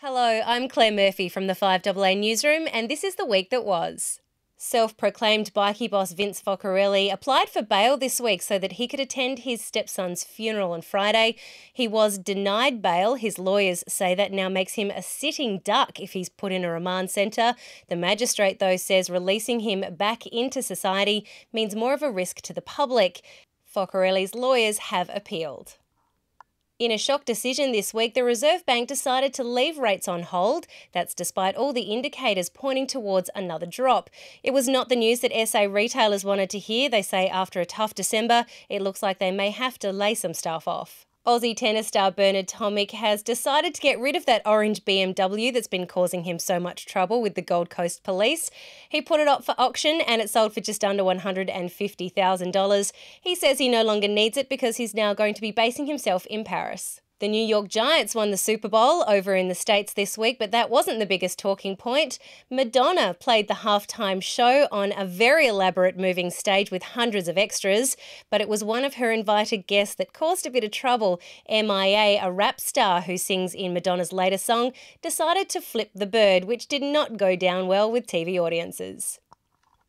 Hello, I'm Claire Murphy from the 5AA newsroom, and this is the week that was. Self-proclaimed bikie boss Vince Focarelli applied for bail this week so that he could attend his stepson's funeral on Friday. He was denied bail. His lawyers say that now makes him a sitting duck if he's put in a remand centre. The magistrate, though, says releasing him back into society means more of a risk to the public. Focarelli's lawyers have appealed. In a shock decision this week, the Reserve Bank decided to leave rates on hold. That's despite all the indicators pointing towards another drop. It was not the news that SA retailers wanted to hear. They say after a tough December, it looks like they may have to lay some staff off. Aussie tennis star Bernard Tomic has decided to get rid of that orange BMW that's been causing him so much trouble with the Gold Coast police. He put it up for auction and it sold for just under $150,000. He says he no longer needs it because he's now going to be basing himself in Paris. The New York Giants won the Super Bowl over in the States this week, but that wasn't the biggest talking point. Madonna played the halftime show on a very elaborate moving stage with hundreds of extras, but it was one of her invited guests that caused a bit of trouble. MIA, a rap star who sings in Madonna's latest song, decided to flip the bird, which did not go down well with TV audiences.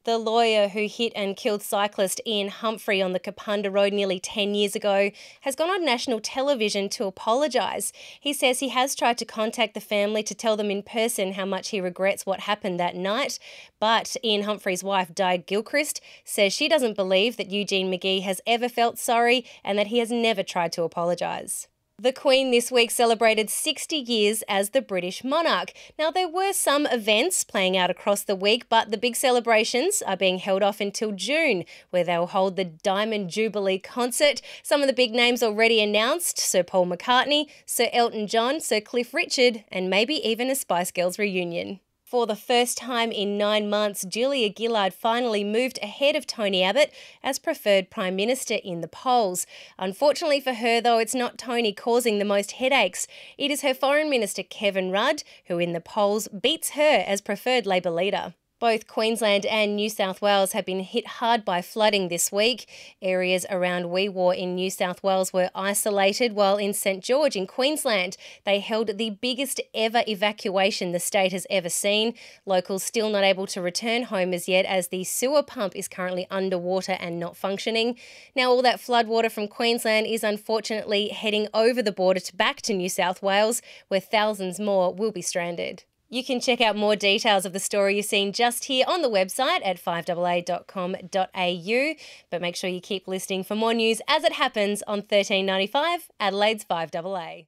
The lawyer who hit and killed cyclist Ian Humphrey on the Kapunda Road nearly 10 years ago has gone on national television to apologise. He says he has tried to contact the family to tell them in person how much he regrets what happened that night, but Ian Humphrey's wife, Di Gilchrist, says she doesn't believe that Eugene McGee has ever felt sorry and that he has never tried to apologise. The Queen this week celebrated 60 years as the British monarch. Now, there were some events playing out across the week, but the big celebrations are being held off until June, where they'll hold the Diamond Jubilee concert. Some of the big names already announced: Sir Paul McCartney, Sir Elton John, Sir Cliff Richard, and maybe even a Spice Girls reunion. For the first time in 9 months, Julia Gillard finally moved ahead of Tony Abbott as preferred Prime Minister in the polls. Unfortunately for her, though, it's not Tony causing the most headaches. It is her Foreign Minister Kevin Rudd, who in the polls beats her as preferred Labor leader. Both Queensland and New South Wales have been hit hard by flooding this week. Areas around Wee Waa in New South Wales were isolated, while in St George in Queensland, they held the biggest ever evacuation the state has ever seen. Locals still not able to return home as yet, as the sewer pump is currently underwater and not functioning. Now, all that floodwater from Queensland is unfortunately heading over the border back to New South Wales, where thousands more will be stranded. You can check out more details of the story you've seen just here on the website at 5AA.com.au, but make sure you keep listening for more news as it happens on 1395, Adelaide's 5AA.